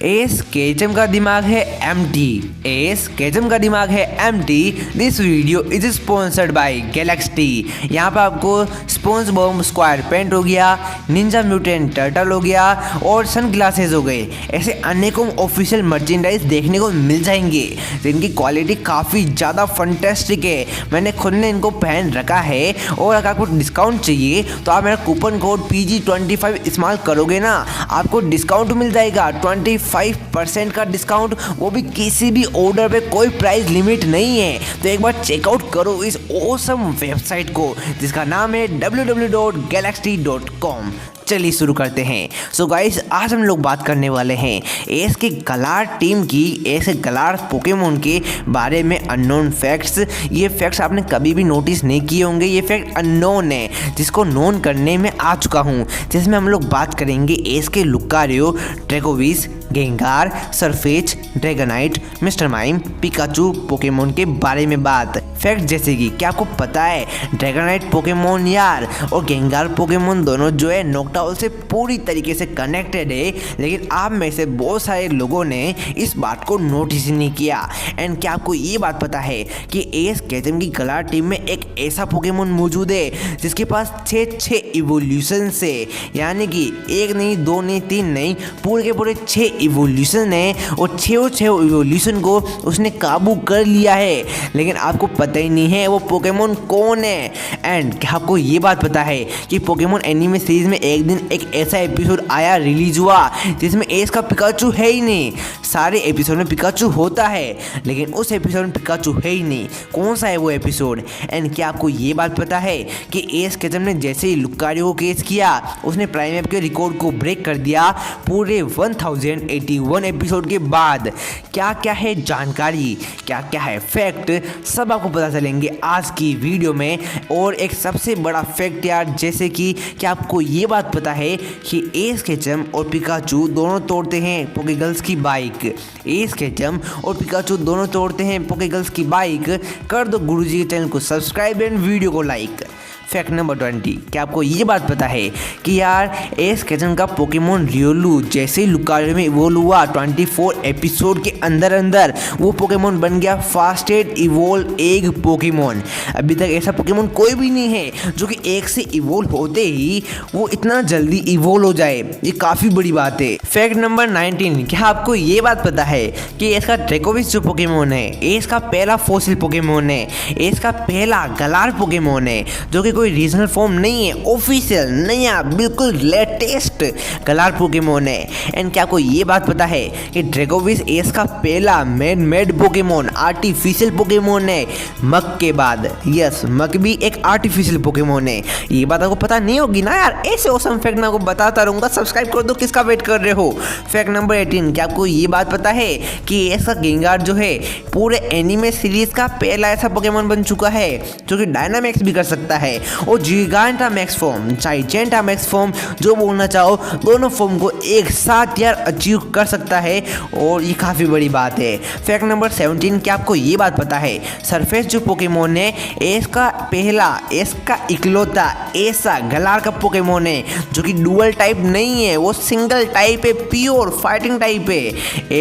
S Ketchum का दिमाग है एम्प्टी। एस केचम का दिमाग है empty. This video is sponsored by Galaxy. यहाँ पर आपको स्पॉन्ज बॉम्ब स्क्वायर पेंट हो गया, निंजा म्यूटेंट टर्टल हो गया और सन ग्लासेस हो गए। ऐसे अनेकों ऑफिशियल मर्चेंडाइज देखने को मिल जाएंगे जिनकी क्वालिटी काफ़ी ज़्यादा फंटेस्टिक है। मैंने खुद ने इनको पहन रखा है और अगर आपको डिस्काउंट चाहिए तो आप मेरा कूपन कोड PG25 इस्तेमाल करोगे ना, आपको डिस्काउंट मिल जाएगा 25% का डिस्काउंट, वो भी किसी भी ऑर्डर पे। कोई प्राइस लिमिट नहीं है, तो एक बार चेकआउट करो इस ऑसम वेबसाइट को जिसका नाम है www.galaxy.com। चलिए शुरू करते हैं। सो गाइस, आज हम लोग बात करने वाले हैं एस के गलार टीम की, एस गलार पोकेमोन के बारे में अननोन फैक्ट्स। ये फैक्ट्स आपने कभी भी नोटिस नहीं किए होंगे, ये फैक्ट अननोन है जिसको नोन करने में आ चुका हूँ। जिसमें हम लोग बात करेंगे एस के Lucario, Dracovish, Gengar, Sirfetch'd, Dragonite, Mr Mime, Pikachu Pokemon के बारे में बात। फैक्ट जैसे कि क्या आपको पता है ड्रैगनाइट पोकेमोन यार और गेंगार पोकेमोन दोनों जो है नॉकडाउन से पूरी तरीके से कनेक्टेड है, लेकिन आप में से बहुत सारे लोगों ने इस बात को नोटिस ही नहीं किया। एंड क्या आपको ये बात पता है कि एस केचम की गलार टीम में एक ऐसा पोकेमोन मौजूद है जिसके पास 6 इवोल्यूशन है, यानी कि 1 नहीं 2 नहीं 3 नहीं, पूरे के पूरे 6 इवोल्यूशन है और 6 इवोल्यूशन को उसने काबू कर लिया है। लेकिन आपको पता ही नहीं है वो पोकेमोन कौन है। एंड क्या आपको ये बात पता है कि पोकेमोन एनीमे सीरीज में एक दिन एक ऐसा एपिसोड आया, रिलीज हुआ, जिसमें एस का पिकाचू है ही नहीं। सारे एपिसोड में पिकाचू होता है लेकिन उस एपिसोड में पिकाचू है ही नहीं। कौन सा है वो एपिसोड? एंड क्या आपको ये बात पता है कि एस केचम ने जैसे ही लुकारियो को केस किया उसने प्राइम ऐप के रिकॉर्ड को ब्रेक कर दिया पूरे 1081 एपिसोड के बाद। क्या क्या है जानकारी, क्या क्या है फैक्ट, सब आपको पता चलेंगे आज की वीडियो में। और एक सबसे बड़ा फैक्ट यार, जैसे कि क्या आपको ये बात पता है कि एस केचम और पिकाचू दोनों तोड़ते हैं पोकेगर्ल्स की बाइक। एस केचम और पिकाचू दोनों तोड़ते हैं पोकेगर्ल्स की बाइक। कर दो गुरुजी के चैनल को सब्सक्राइब एंड वीडियो को लाइक। फैक्ट नंबर 20, क्या आपको ये बात पता है कि यार एस केचम का पोकेमोन रियोलू जैसे ही लुकारियो में इवोल्व हुआ 24 एपिसोड के अंदर वो पोकेमोन बन गया फास्टेस्ट इवोल्व एग पोकेमोन। अभी तक ऐसा पोकेमोन कोई भी नहीं है जो कि एक से इवोल्व होते ही वो इतना जल्दी इवोल्व हो जाए, ये काफ़ी बड़ी बात है। फैक्ट नंबर 19, क्या आपको ये बात पता है कि इसका ड्रैगोविस जो पोकेमोन है एस का पहला फॉसिल पोकेमोन है, एस का पहला गलार पोकेमोन है, जो कि कोई रीजनल फॉर्म नहीं है, ऑफिशियल नया बिल्कुल लेटेस्ट गलार पोकेमोन है। एंड क्या आपको ये बात पता है कि ड्रैगोविस एस का पहला man made Pokemon, artificial Pokemon है मक के बाद। यस, मक भी एक आर्टिफिशियल पोकेमोन है। ये बात आपको पता नहीं होगी ना यार, ऐसे ऑसम फैक्ट मैं आपको बताता रहूँगा। सब्सक्राइब कर दो, किसका वेट कर रहे हो। फैक्ट नंबर 18, क्या आपको ये बात पता है कि एस का गेंगार जो है पूरे एनिमे सीरीज का पहला ऐसा पोकेमोन बन चुका है जो कि डायनामैक्स भी कर सकता है और जिगांटामैक्स फॉर्म, जाइजेंटामैक्स फॉर्म, जो बोलना चाहो, दोनों फॉर्म को एक साथ यार अचीव कर सकता है और ये काफ़ी बड़ी बात है। फैक्ट नंबर 17, क्या आपको ये बात पता है सरफेस जो पोकेमोन है एस का पहला, एस का इकलौता ऐसा गलार का पोकेमोन है जो कि डुअल टाइप नहीं है, वो सिंगल टाइप है, प्योर फाइटिंग टाइप है।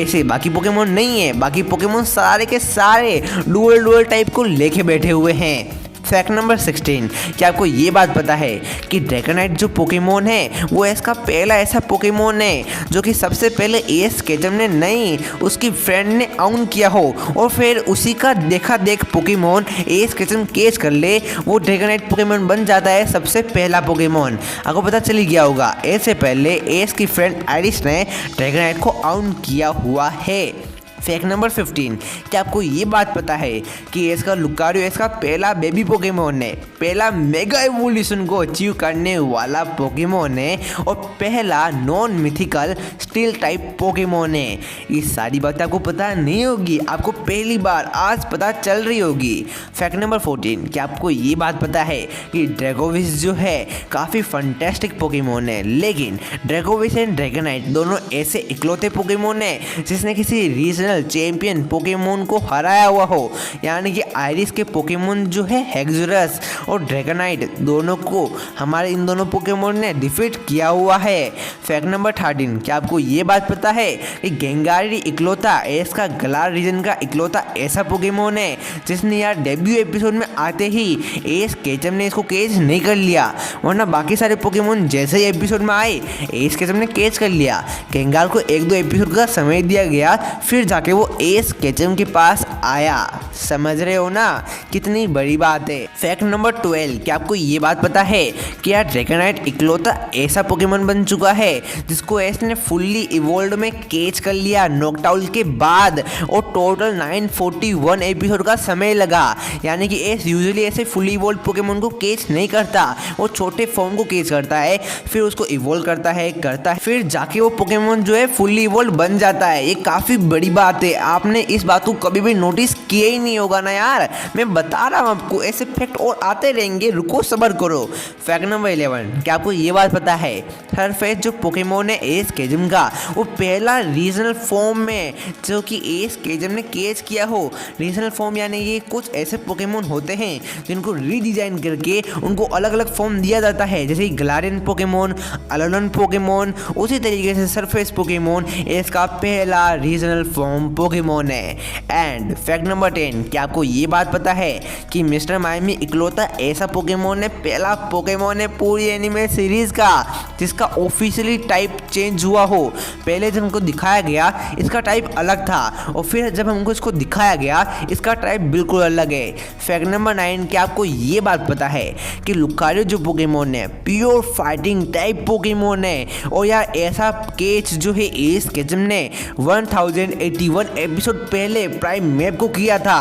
ऐसे बाकी पोकेमोन नहीं है, बाकी पोकेमोन सारे के सारे डुअल टाइप को लेके बैठे हुए हैं। फैक्ट नंबर 16, क्या आपको ये बात पता है कि ड्रैगनाइट जो पोकेमोन है वो इसका पहला ऐसा पोकेमोन है जो कि सबसे पहले एस केचम ने नहीं, उसकी फ्रेंड ने आउन किया हो और फिर उसी का देखा देख पोकेमोन एस केचम केच कर ले, वो ड्रैगनाइट पोकेमोन बन जाता है सबसे पहला पोकेमोन। आपको पता चल गया होगा, इससे पहले एस की फ्रेंड आइरिस ने ड्रैगनाइट को आउन किया हुआ है। फैक्ट नंबर 15, क्या आपको ये बात पता है कि इसका लुकारियो इसका पहला बेबी पोकेमोन है, पहला मेगा एवोल्यूशन को अचीव करने वाला पोकेमोन है और पहला non mythical steel type Pokemon है। ये सारी बातें आपको पता नहीं होगी, आपको पहली बार आज पता चल रही होगी। फैक्ट नंबर 14, क्या आपको ये बात पता है कि ड्रैगोविस जो है काफ़ी फंटेस्टिक पोकेमोन है, लेकिन ड्रैगोविस एंड ड्रैगनाइट दोनों ऐसे इकलौते पोकेमोन है जिसने किसी रीजनल ओरिजिनल चैंपियन पोकेमोन को हराया हुआ हो, यानी कि आयरिस के पोकेमोन जो है हेक्सोरस और ड्रैगोनाइट दोनों को हमारे इन दोनों पोकेमोन ने डिफीट किया हुआ है। फैक्ट नंबर 13, क्या आपको ये बात पता है कि गेंगारी इकलौता एस का गलार रीजन का इकलौता ऐसा पोकेमोन है जिसने यार डेब्यू एपिसोड में आते ही एस केचम ने इसको कैच नहीं कर लिया, वरना बाकी सारे पोकेमोन जैसे ही एपिसोड में आए एस केचम ने कैच कर लिया। गेंगार को 1-2 एपिसोड का समय दिया गया, फिर जाके वो एस केचम के पास आया। समझ रहे हो ना, कितनी बड़ी बात है। फैक्ट नंबर 12, क्या आपको ये बात पता है कि यार ड्रैगोनाइट इकलौता ऐसा पोकेमोन बन चुका है जिसको एस ने फुल्ली इवोल्ड में कैच कर लिया नॉकडाउन के बाद, और टोटल 941 एपिसोड का समय लगा। यानी कि एस यूजुअली ऐसे फुल्ली इवोल्ड पोकेमोन को कैच नहीं करता, वो छोटे फॉर्म को कैच करता है, फिर उसको इवोल्व करता है फिर जाके वो पोकेमोन जो है फुल्ली इवोल्ड बन जाता है। ये काफ़ी बड़ी बात है, आपने इस बात को कभी भी नोटिस किया ही नहीं होगा ना यार। मैं बता रहा हूँ आपको, ऐसे फैक्ट और आते रहेंगे, रुको सब्र करो। फैक्ट नंबर 11, क्या आपको ये बात पता है सरफेस जो पोकेमोन है एस केचम का, वो पहला रीजनल फॉर्म में जो कि एस केचम ने कैच किया हो। रीजनल फॉर्म यानी ये कुछ ऐसे पोकेमोन होते हैं जिनको रीडिजाइन करके उनको अलग अलग फॉर्म दिया जाता है, जैसे ग्लारियन पोकेमोन, अलोलन पोकेमोन, उसी तरीके से सरफेस पोकेमोन इसका पहला रीजनल फॉर्म पोकेमोन है। एंड फैक्ट नंबर 10, क्या आपको ये बात पता है कि मिस्टर माइमी इकलौता ऐसा पोकेमोन है, पहला पोकेमोन है पूरी एनिमे सीरीज का जिसका ऑफिशियली टाइप चेंज हुआ हो। पहले जब हमको दिखाया गया इसका टाइप अलग था, और फिर जब हमको इसको दिखाया गया इसका टाइप बिल्कुल अलग है। फैक्ट नंबर 9, क्या आपको ये बात पता है कि लुकारियो जो पोकेमोन है प्योर फाइटिंग टाइप पोकेमोन है, और यार ऐसा कैच जो है एस केचम ने 1081 एपिसोड पहले प्राइम मैप को किया था।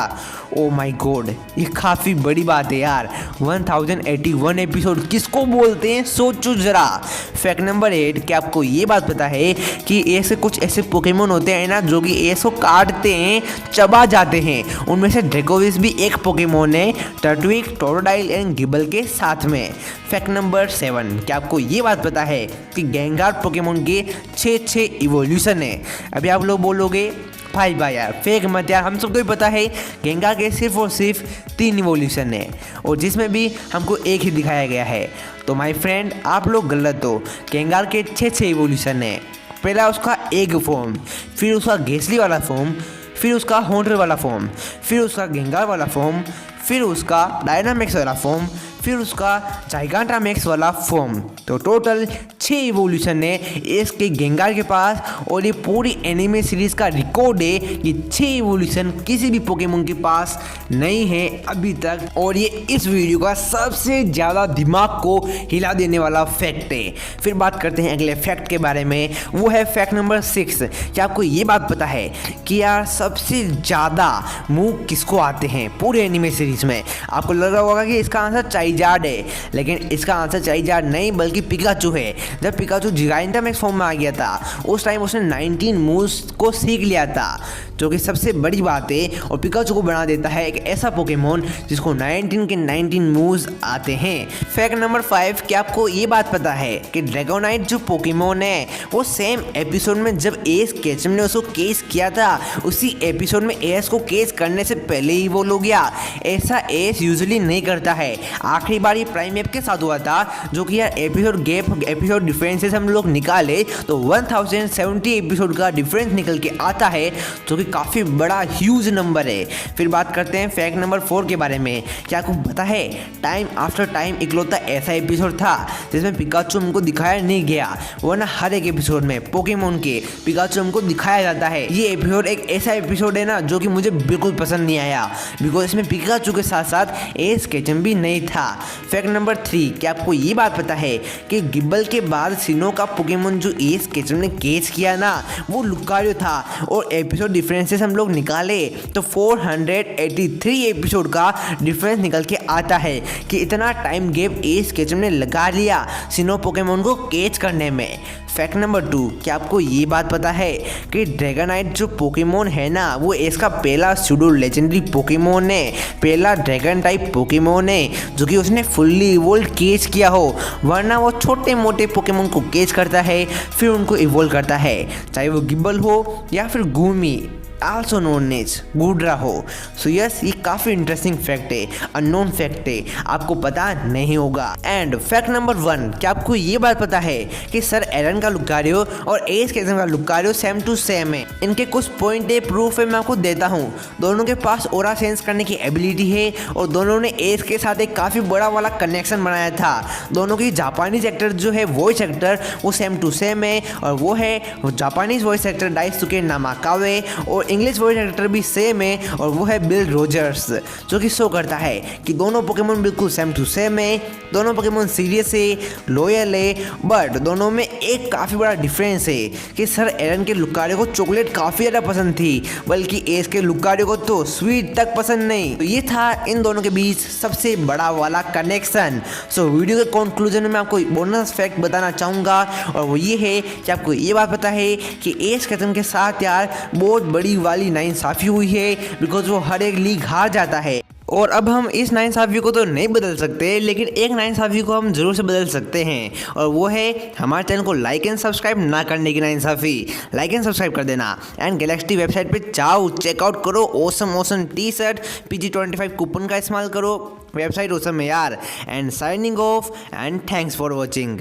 ओ माय गॉड, ये काफ़ी बड़ी बात है यार। 1081 एपिसोड किसको बोलते हैं, सोचो जरा। फैक्ट नंबर 8, क्या आपको ये बात पता है कि ऐसे कुछ ऐसे पोकेमोन होते हैं ना जो कि एस को काटते हैं, चबा जाते हैं, उनमें से ड्रैकोविस भी एक पोकेमोन है, टर्टविक, टोरोडाइल एंड गिबल के साथ में। फैक्ट नंबर 7, क्या आपको ये बात पता है कि गेंगार पोकेमोन के 6 इवोल्यूशन है। अभी आप लोग बोलोगे भाई यार फेक मत यार, हम सबको ही पता है गेंगार के सिर्फ और सिर्फ 3 इवोल्यूशन है, और जिसमें भी हमको एक ही दिखाया गया है। तो माय फ्रेंड आप लोग गलत हो, गेंगार के 6 इवोल्यूशन है। पहला उसका एग फॉर्म, फिर उसका गेसली वाला फॉर्म, फिर उसका हॉन्टर वाला फॉर्म, फिर उसका गेंगार वाला फॉर्म, फिर उसका डायनामिक्स वाला फॉर्म, फिर उसका जाइगांटामैक्स वाला फॉर्म। तो टोटल 6 इवोल्यूशन है इसके गेंगार के पास, और ये पूरी एनिमे सीरीज का रिकॉर्ड है कि 6 इवोल्यूशन किसी भी पोकेमोन के पास नहीं है अभी तक, और ये इस वीडियो का सबसे ज़्यादा दिमाग को हिला देने वाला फैक्ट है। फिर बात करते हैं अगले फैक्ट के बारे में, वो है फैक्ट नंबर 6। क्या आपको ये बात पता है कि यार सबसे ज़्यादा मूव किसको आते हैं पूरे एनिमे सीरीज में? आपको लग रहा होगा कि इसका आंसर चाइजार्ड है, लेकिन इसका आंसर चाइजार्ड नहीं बल्कि पिकाचू है। जब पिकाचू जिगाइंटामैक्स फॉर्म में आ गया था उस टाइम उसने 19 मूव्स को सीख लिया था, जो कि सबसे बड़ी बात है, और पिकाचू को बना देता है एक ऐसा पोकेमोन जिसको 19 के 19 मूव्स आते हैं। फैक्ट नंबर 5, क्या आपको ये बात पता है कि ड्रैगोनाइट जो पोकेमोन है वो सेम एपिसोड में जब एस केचम ने उसको केस किया था उसी एपिसोड में एस को केस करने से पहले ही वो हो गया। ऐसा एस यूजुअली नहीं करता है। आखिरी बार ये प्राइम मैप के साथ हुआ था, जो कि यार एपिसोड डिफरेंसेस हम लोग निकाले तो 1070 एपिसोड का डिफरेंस निकल के आता है, जो कि काफ़ी बड़ा ह्यूज नंबर है। फिर बात करते हैं फैक्ट नंबर 4 के बारे में। क्या आपको पता है टाइम आफ्टर टाइम इकलौता ऐसा एपिसोड था जिसमें पिकाचू हमको दिखाया नहीं गया, वरना हर एक एपिसोड में पोकेमोन के पिकाचू हमको दिखाया जाता है। ये एपिसोड एक ऐसा एपिसोड है ना जो कि मुझे बिल्कुल पसंद नहीं आया, बिकॉज इसमें पिकाचू के साथ साथ एस केचम भी नहीं था। फैक्ट नंबर 3, क्या आपको ये बात पता है कि गिब्बल के बाद सिनो का पोकेमोन जो एस केचम ने कैच किया ना वो लुकारियो था, और एपिसोड डिफरेंसेस हम लोग निकाले तो 483 एपिसोड का डिफरेंस निकल के आता है कि इतना टाइम गैप एस केचम ने लगा लिया सिनो पोकेमोन को कैच करने में। फैक्ट नंबर 2, क्या आपको ये बात पता है कि ड्रैगोनाइट जो पोकेमोन है ना वो इसका पहला सूडो लेजेंडरी पोकेमोन है, पहला ड्रैगन टाइप पोकेमोन है जो कि उसने फुल्ली इवोल्व कैच किया हो, वरना वो छोटे मोटे पोकेमोन को कैच करता है फिर उनको इवोल्व करता है, चाहे वो गिब्बल हो या फिर गूमी। आल्सो नोन एज गुडराहो। सो यस, ये काफ़ी इंटरेस्टिंग फैक्ट है, अननोन फैक्ट है, आपको पता नहीं होगा। एंड फैक्ट नंबर 1, क्या आपको ये बात पता है कि सर एलन का लुकारियो और एज कैजम का लुकारियो सेम टू सेम है। इनके कुछ पॉइंट है, प्रूफ है, मैं आपको देता हूँ। दोनों के पास ओरा सेंस करने की एबिलिटी है और दोनों ने एज के साथ एक काफ़ी बड़ा वाला कनेक्शन बनाया था। दोनों की जापानीज एक्टर जो है वॉइस एक्टर वो सेम टू सेम है, और वो है जापानीज वॉइस एक्टर डाइसुके नामाकावे, और इंग्लिश वॉइस एक्टर भी सेम है और वो है बिल रोजर्स, जो कि शो करता है कि दोनों पोकेमोन बिल्कुल सेम टू सेम है, दोनों पोकेमोन सीरियस है, लॉयल है, बट दोनों में एक काफ़ी बड़ा डिफरेंस है कि सर एरन के लुकारियो को चॉकलेट काफ़ी ज़्यादा पसंद थी, बल्कि एस के लुकारियो को तो स्वीट तक पसंद नहीं। तो ये था इन दोनों के बीच सबसे बड़ा वाला कनेक्शन। सो वीडियो के कंक्लूजन में मैं आपको बोनस फैक्ट बताना चाहूँगा, और वो ये है कि आपको ये बात पता है कि एस कैथन के साथ यार बहुत बड़ी वाली नाइंसाफ़ी हुई है, बिकॉज वो हर एक लीग हार जाता है। और अब हम इस नाइंसाफ़ी को तो नहीं बदल सकते, लेकिन एक नाइंसाफ़ी को हम जरूर से बदल सकते हैं, और वो है हमारे चैनल को लाइक एंड सब्सक्राइब ना करने की नाइंसाफ़ी। लाइक एंड सब्सक्राइब कर देना, एंड गैलेक्सी वेबसाइट पे जाओ, चेकआउट करो, awesome T shirt PG25 coupon का इस्तेमाल करो, वेबसाइट ओसम है यार। And signing off, and thanks for watching.